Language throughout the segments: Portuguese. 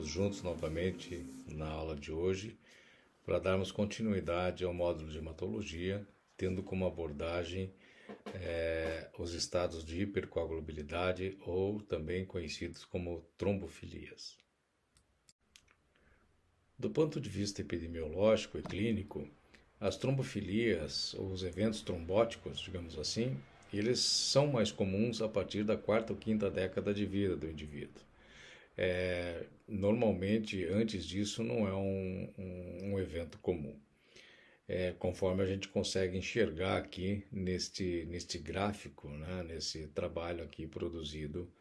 estaremos juntos novamente na aula de hoje para darmos continuidade ao módulo de hematologia, tendo como abordagem os estados de hipercoagulabilidade ou também conhecidos como trombofilias. Do ponto de vista epidemiológico e clínico, as trombofilias, ou os eventos trombóticos, digamos assim, eles são mais comuns a partir da quarta ou quinta década de vida do indivíduo. Normalmente, antes disso, não é um evento comum. Conforme a gente consegue enxergar aqui neste gráfico, né, nesse trabalho aqui produzido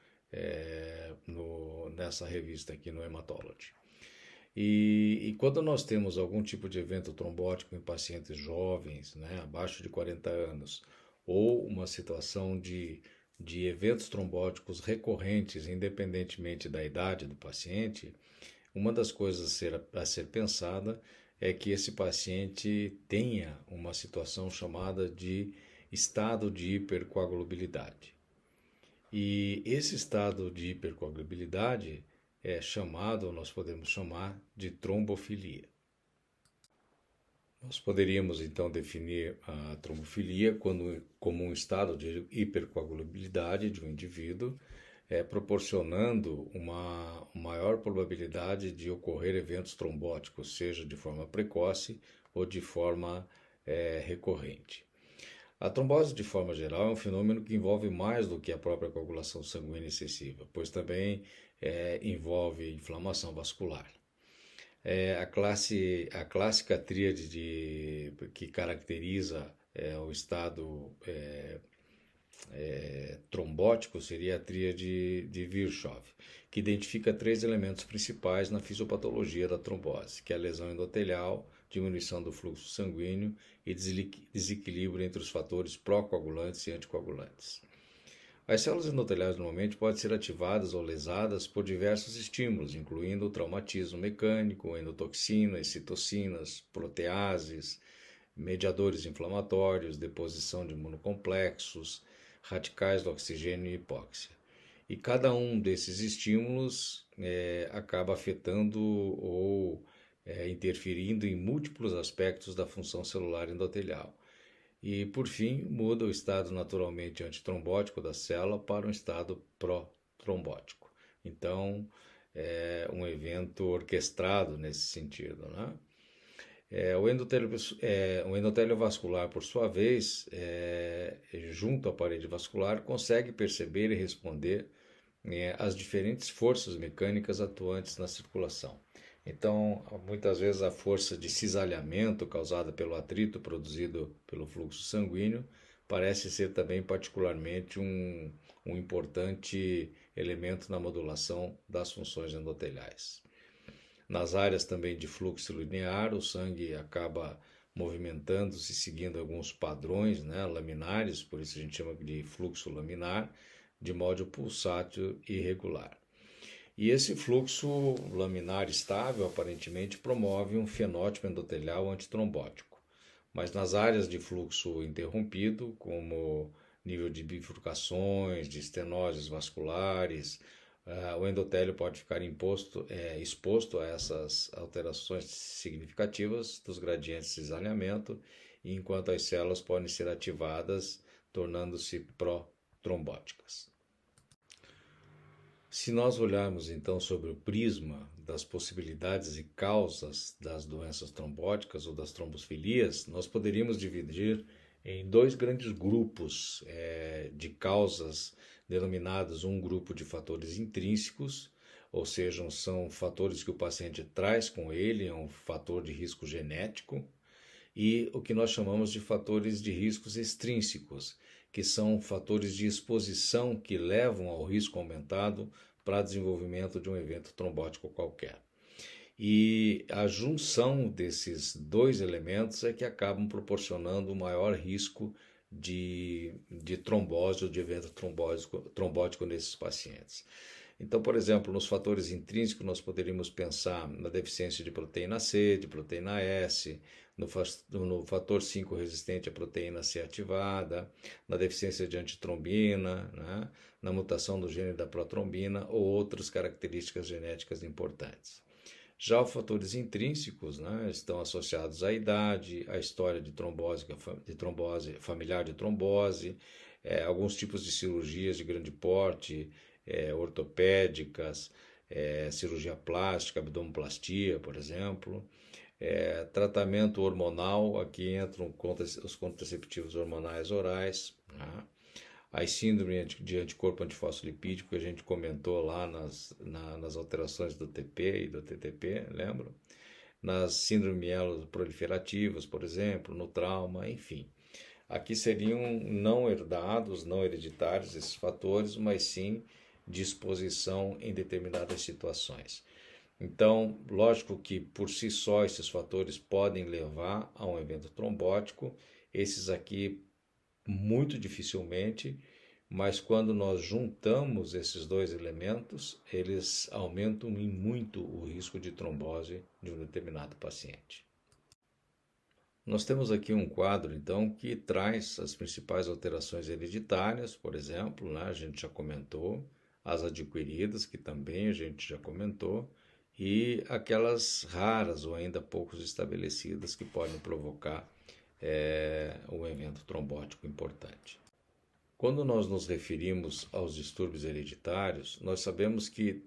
nessa revista aqui no Hematology. E quando nós temos algum tipo de evento trombótico em pacientes jovens, né, abaixo de 40 anos, ou uma situação de eventos trombóticos recorrentes, independentemente da idade do paciente, uma das coisas a ser pensada é que esse paciente tenha uma situação chamada de estado de hipercoagulabilidade. E esse estado de hipercoagulabilidade nós podemos chamar de trombofilia. Nós poderíamos então definir a trombofilia como um estado de hipercoagulabilidade de um indivíduo, proporcionando uma maior probabilidade de ocorrer eventos trombóticos, seja de forma precoce ou de forma recorrente. A trombose, de forma geral, é um fenômeno que envolve mais do que a própria coagulação sanguínea excessiva, pois também envolve inflamação vascular. A clássica tríade que caracteriza o estado trombótico seria a tríade de Virchow, que identifica três elementos principais na fisiopatologia da trombose, que é a lesão endotelial, diminuição do fluxo sanguíneo e desequilíbrio entre os fatores pró-coagulantes e anticoagulantes. As células endoteliais normalmente podem ser ativadas ou lesadas por diversos estímulos, incluindo o traumatismo mecânico, endotoxinas, citocinas, proteases, mediadores inflamatórios, deposição de imunocomplexos, radicais do oxigênio e hipóxia. E cada um desses estímulos acaba afetando ou interferindo em múltiplos aspectos da função celular endotelial. E, por fim, muda o estado naturalmente antitrombótico da célula para um estado pró-trombótico. Então, é um evento orquestrado nesse sentido, né? O endotélio vascular, por sua vez, junto à parede vascular, consegue perceber e responder às diferentes forças mecânicas atuantes na circulação. Então, muitas vezes a força de cisalhamento causada pelo atrito produzido pelo fluxo sanguíneo parece ser também particularmente um importante elemento na modulação das funções endoteliais. Nas áreas também de fluxo linear, o sangue acaba movimentando-se seguindo alguns padrões, né, laminares, por isso a gente chama de fluxo laminar, de modo pulsátil e irregular. E esse fluxo laminar estável aparentemente promove um fenótipo endotelial antitrombótico. Mas nas áreas de fluxo interrompido, como nível de bifurcações, de estenoses vasculares, o endotélio pode ficar exposto a essas alterações significativas dos gradientes de cisalhamento, enquanto as células podem ser ativadas, tornando-se pró-trombóticas. Se nós olharmos então sobre o prisma das possibilidades e causas das doenças trombóticas ou das trombofilias, nós poderíamos dividir em dois grandes grupos de causas denominados um grupo de fatores intrínsecos, ou seja, são fatores que o paciente traz com ele, é um fator de risco genético, e o que nós chamamos de fatores de riscos extrínsecos, que são fatores de exposição que levam ao risco aumentado para desenvolvimento de um evento trombótico qualquer. E a junção desses dois elementos é que acabam proporcionando o maior risco de trombose ou de evento trombótico nesses pacientes. Então, por exemplo, nos fatores intrínsecos, nós poderíamos pensar na deficiência de proteína C, de proteína S, no fator 5 resistente à proteína C ativada, na deficiência de antitrombina, né? Na mutação do gene da protrombina ou outras características genéticas importantes. Já os fatores intrínsecos, né, estão associados à idade, à história de trombose familiar de trombose, alguns tipos de cirurgias de grande porte, ortopédicas, cirurgia plástica, abdominoplastia, por exemplo, tratamento hormonal, aqui entram os contraceptivos hormonais orais, né? As síndromes de anticorpo antifosfolipídico que a gente comentou lá nas alterações do TP e do TTP, lembra? Nas síndromes mieloproliferativas, por exemplo, no trauma, enfim. Aqui seriam não herdados, não hereditários esses fatores, mas sim de exposição em determinadas situações. Então, lógico que por si só esses fatores podem levar a um evento trombótico, esses aqui muito dificilmente, mas quando nós juntamos esses dois elementos, eles aumentam em muito o risco de trombose de um determinado paciente. Nós temos aqui um quadro, então, que traz as principais alterações hereditárias, por exemplo, né, a gente já comentou, as adquiridas, que também a gente já comentou, e aquelas raras ou ainda poucos estabelecidas que podem provocar um evento trombótico importante. Quando nós nos referimos aos distúrbios hereditários, nós sabemos que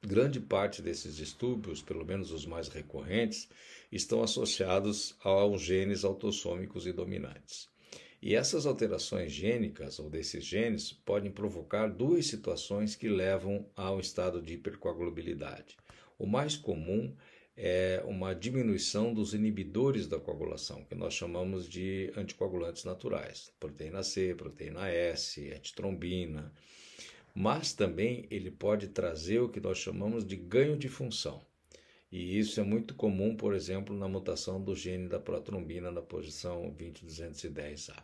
grande parte desses distúrbios, pelo menos os mais recorrentes, estão associados aos genes autossômicos e dominantes. E essas alterações gênicas ou desses genes podem provocar duas situações que levam ao estado de hipercoagulabilidade. O mais comum é uma diminuição dos inibidores da coagulação, que nós chamamos de anticoagulantes naturais, proteína C, proteína S, antitrombina, mas também ele pode trazer o que nós chamamos de ganho de função. E isso é muito comum, por exemplo, na mutação do gene da protrombina na posição 20210A.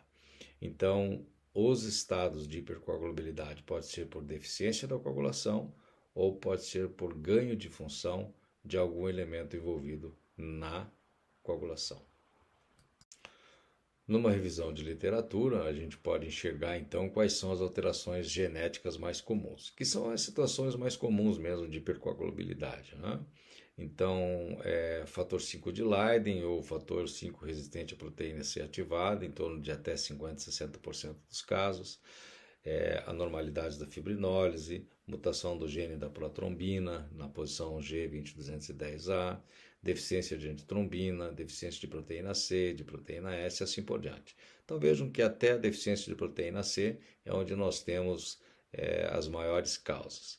Então, os estados de hipercoagulabilidade pode ser por deficiência da coagulação ou pode ser por ganho de função de algum elemento envolvido na coagulação. Numa revisão de literatura, a gente pode enxergar então quais são as alterações genéticas mais comuns, que são as situações mais comuns mesmo de hipercoagulabilidade, né? Então, fator 5 de Leiden ou fator 5 resistente à proteína C ativada, em torno de até 50% a 60% dos casos, anormalidades da fibrinólise, mutação do gene da protrombina na posição G20210A, deficiência de antitrombina, deficiência de proteína C, de proteína S e assim por diante. Então vejam que até a deficiência de proteína C é onde nós temos as maiores causas.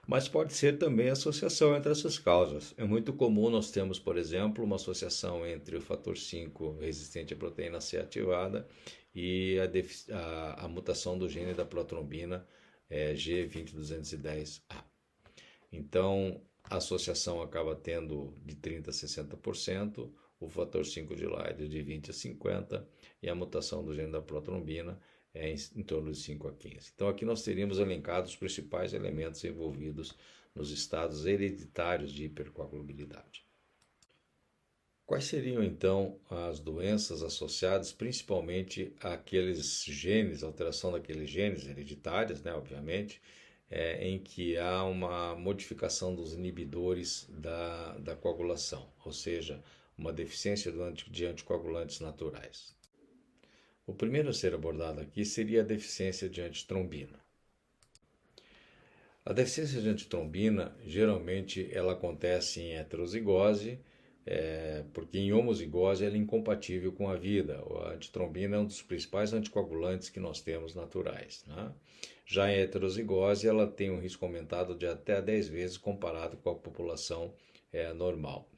Mas pode ser também associação entre essas causas. É muito comum nós termos, por exemplo, uma associação entre o fator 5 resistente à proteína C ativada e a mutação do gene da protrombina G20210A. Então, a associação acaba tendo de 30% a 60%, o fator 5 de Leiden de 20% a 50% e a mutação do gene da protrombina em torno de 5 a 15%. Então, aqui nós teríamos elencado os principais elementos envolvidos nos estados hereditários de hipercoagulabilidade. Quais seriam, então, as doenças associadas principalmente àqueles genes, alteração daqueles genes hereditárias, né, obviamente, em que há uma modificação dos inibidores da coagulação, ou seja, uma deficiência de anticoagulantes naturais. O primeiro a ser abordado aqui seria a deficiência de antitrombina. A deficiência de antitrombina, geralmente, ela acontece em heterozigose, porque em homozigose ela é incompatível com a vida. A antitrombina é um dos principais anticoagulantes que nós temos naturais, né? Já em heterozigose, ela tem um risco aumentado de até 10 vezes comparado com a população normal.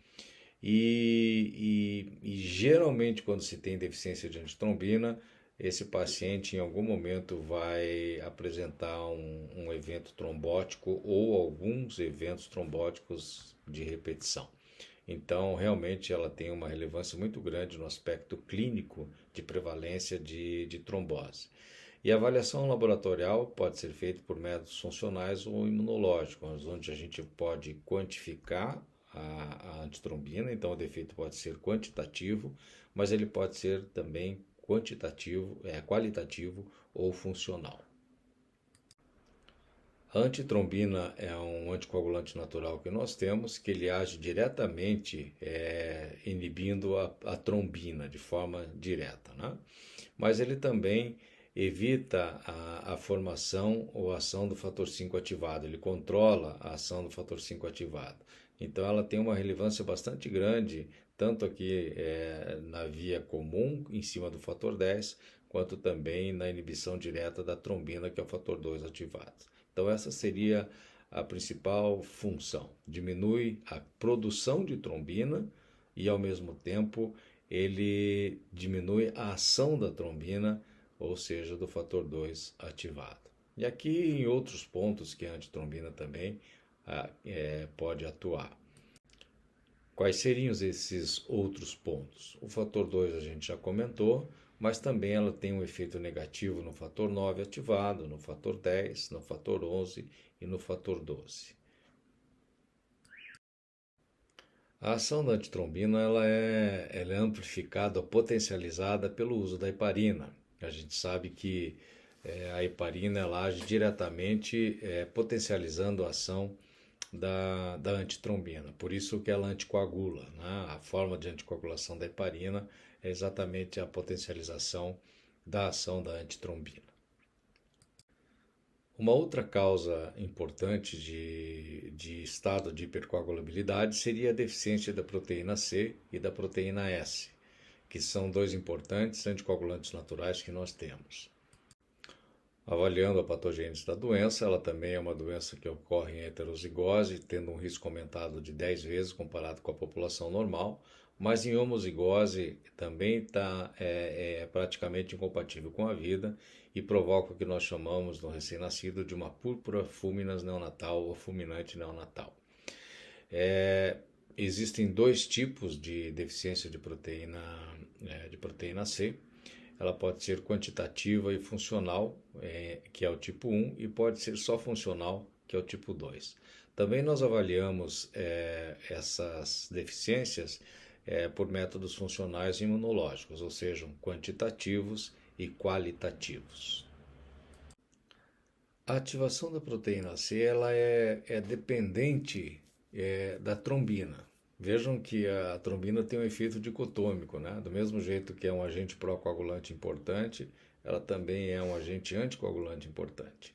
E geralmente, quando se tem deficiência de antitrombina, esse paciente em algum momento vai apresentar um evento trombótico ou alguns eventos trombóticos de repetição. Então, realmente, ela tem uma relevância muito grande no aspecto clínico de prevalência de trombose. E a avaliação laboratorial pode ser feita por métodos funcionais ou imunológicos, onde a gente pode quantificar a antitrombina, então o defeito pode ser quantitativo, mas ele pode ser também qualitativo ou funcional. A antitrombina é um anticoagulante natural que nós temos, que ele age diretamente inibindo a trombina de forma direta, né? Mas ele também evita a formação ou ação do fator 5 ativado, ele controla a ação do fator 5 ativado. Então ela tem uma relevância bastante grande, tanto aqui na via comum, em cima do fator 10, quanto também na inibição direta da trombina, que é o fator 2 ativado. Então essa seria a principal função, diminui a produção de trombina e ao mesmo tempo ele diminui a ação da trombina, ou seja, do fator 2 ativado. E aqui em outros pontos que a antitrombina também pode atuar. Quais seriam esses outros pontos? O fator 2 a gente já comentou, mas também ela tem um efeito negativo no fator 9 ativado, no fator 10, no fator 11 e no fator 12. A ação da antitrombina ela é amplificada, potencializada pelo uso da heparina. A gente sabe que a heparina ela age diretamente potencializando a ação da antitrombina. Por isso que ela anticoagula, né? A forma de anticoagulação da heparina é exatamente a potencialização da ação da antitrombina. Uma outra causa importante de estado de hipercoagulabilidade seria a deficiência da proteína C e da proteína S, que são dois importantes anticoagulantes naturais que nós temos. Avaliando a patogênese da doença, ela também é uma doença que ocorre em heterozigose, tendo um risco aumentado de 10 vezes comparado com a população normal, mas em homozigose também é praticamente incompatível com a vida e provoca o que nós chamamos no recém-nascido de uma púrpura fulminans neonatal ou fulminante neonatal. Existem dois tipos de deficiência de proteína C. Ela pode ser quantitativa e funcional, que é o tipo 1, e pode ser só funcional, que é o tipo 2. Também nós avaliamos essas deficiências por métodos funcionais e imunológicos, ou seja, quantitativos e qualitativos. A ativação da proteína C ela é dependente da trombina. Vejam que a trombina tem um efeito dicotômico, né? Do mesmo jeito que é um agente pró-coagulante importante, ela também é um agente anticoagulante importante.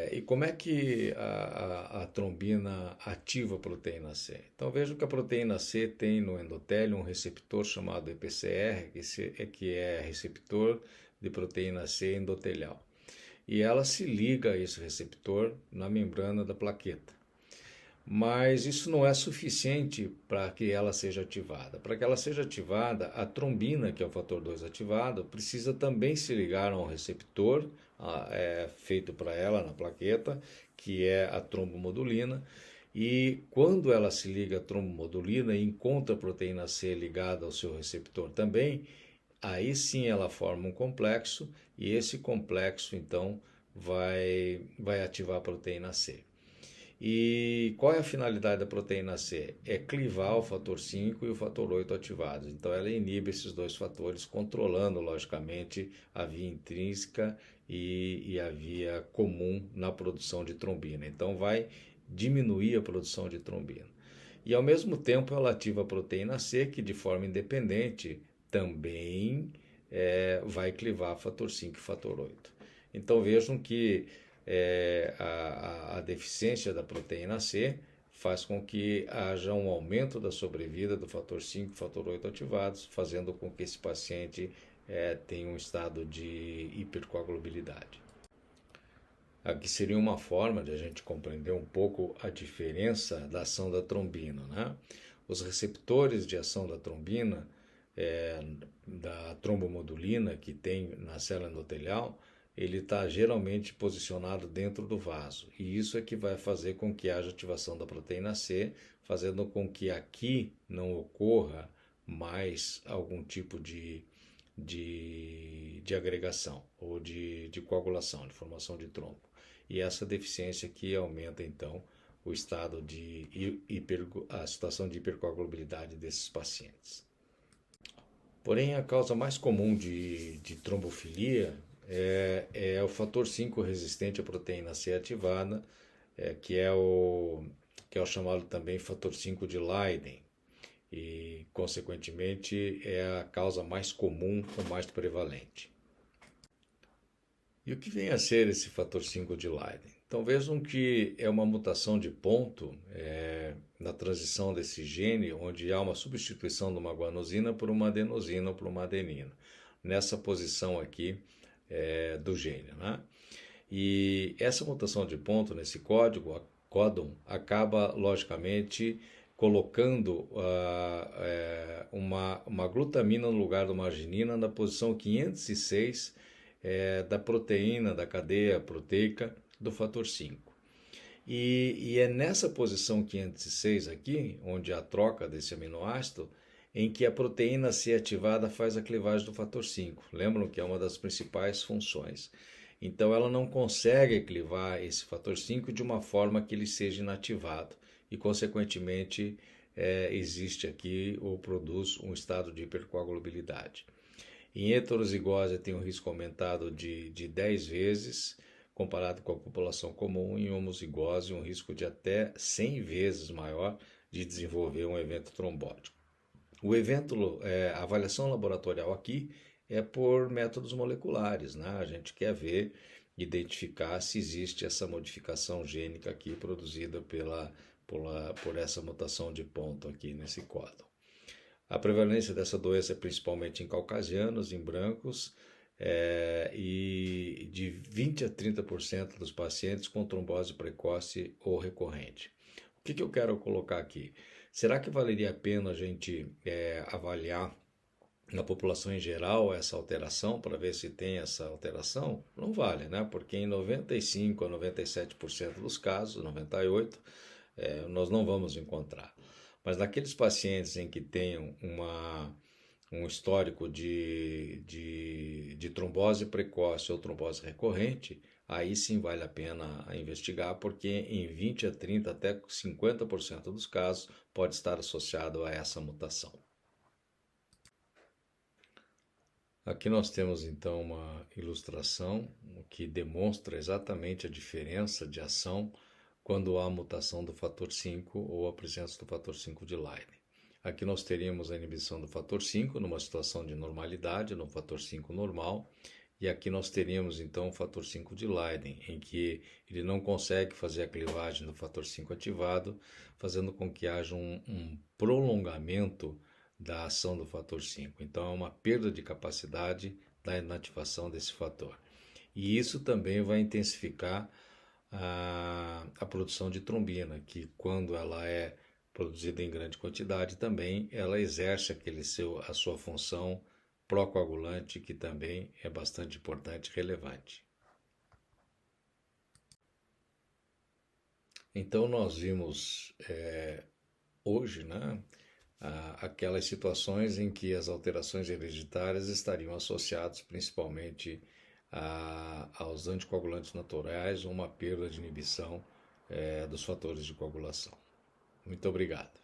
E como é que a trombina ativa a proteína C? Então vejam que a proteína C tem no endotélio um receptor chamado EPCR, que é receptor de proteína C endotelial. E ela se liga a esse receptor na membrana da plaqueta. Mas isso não é suficiente para que ela seja ativada. Para que ela seja ativada, a trombina, que é o fator 2 ativado, precisa também se ligar a um receptor feito para ela na plaqueta, que é a trombomodulina. E quando ela se liga à trombomodulina e encontra a proteína C ligada ao seu receptor também, aí sim ela forma um complexo e esse complexo então vai ativar a proteína C. E qual é a finalidade da proteína C? É clivar o fator 5 e o fator 8 ativados. Então ela inibe esses dois fatores, controlando logicamente a via intrínseca e a via comum na produção de trombina. Então vai diminuir a produção de trombina. E ao mesmo tempo ela ativa a proteína C, que de forma independente também vai clivar fator 5 e fator 8. Então vejam que a deficiência da proteína C faz com que haja um aumento da sobrevida do fator 5 e fator 8 ativados, fazendo com que esse paciente tenha um estado de hipercoagulabilidade. Aqui seria uma forma de a gente compreender um pouco a diferença da ação da trombina, né? Os receptores de ação da trombina, da trombomodulina que tem na célula endotelial, ele está geralmente posicionado dentro do vaso. E isso é que vai fazer com que haja ativação da proteína C, fazendo com que aqui não ocorra mais algum tipo de de agregação ou de coagulação, de formação de trombo. E essa deficiência aqui aumenta então o estado a situação de hipercoagulabilidade desses pacientes. Porém, a causa mais comum de trombofilia é o fator 5 resistente à proteína C ativada, que é o chamado também fator 5 de Leiden, e, consequentemente, é a causa mais comum ou mais prevalente. E o que vem a ser esse fator 5 de Leiden? Então vejam que é uma mutação de ponto na transição desse gene, onde há uma substituição de uma guanosina por uma adenosina ou por uma adenina, nessa posição aqui do gene, né? E essa mutação de ponto nesse códon acaba, logicamente, colocando uma glutamina no lugar de uma arginina na posição 506 da proteína, da cadeia proteica do fator 5. E é nessa posição 506 aqui, onde há a troca desse aminoácido, em que a proteína C ativada faz a clivagem do fator 5. Lembram que é uma das principais funções. Então ela não consegue clivar esse fator 5 de uma forma que ele seja inativado e, consequentemente, existe aqui ou produz um estado de hipercoagulabilidade. Em heterozigose tem um risco aumentado de 10 vezes, comparado com a população comum. Em homozigose, um risco de até 100 vezes maior de desenvolver um evento trombótico. A avaliação laboratorial aqui é por métodos moleculares, né? A gente quer ver, identificar se existe essa modificação gênica aqui produzida por essa mutação de ponto aqui nesse códon. A prevalência dessa doença é principalmente em caucasianos, em brancos, e de 20 a 30% dos pacientes com trombose precoce ou recorrente. O que eu quero colocar aqui? Será que valeria a pena a gente avaliar na população em geral essa alteração para ver se tem essa alteração? Não vale, né? Porque em 95 a 97% dos casos, 98%, nós não vamos encontrar. Mas naqueles pacientes em que tenham um histórico de trombose precoce ou trombose recorrente, aí sim vale a pena investigar, porque em 20 a 30 até 50% dos casos pode estar associado a essa mutação. Aqui nós temos então uma ilustração que demonstra exatamente a diferença de ação quando há mutação do fator 5 ou a presença do fator 5 de Leiden. Aqui nós teríamos a inibição do fator 5 numa situação de normalidade, no fator 5 normal, e aqui nós teríamos então o fator 5 de Leiden, em que ele não consegue fazer a clivagem do fator 5 ativado, fazendo com que haja um prolongamento da ação do fator 5. Então é uma perda de capacidade da inativação desse fator. E isso também vai intensificar a produção de trombina, que quando ela é produzida em grande quantidade também ela exerce a sua função procoagulante, que também é bastante importante e relevante. Então nós vimos hoje, né, aquelas situações em que as alterações hereditárias estariam associadas principalmente aos anticoagulantes naturais ou uma perda de inibição dos fatores de coagulação. Muito obrigado.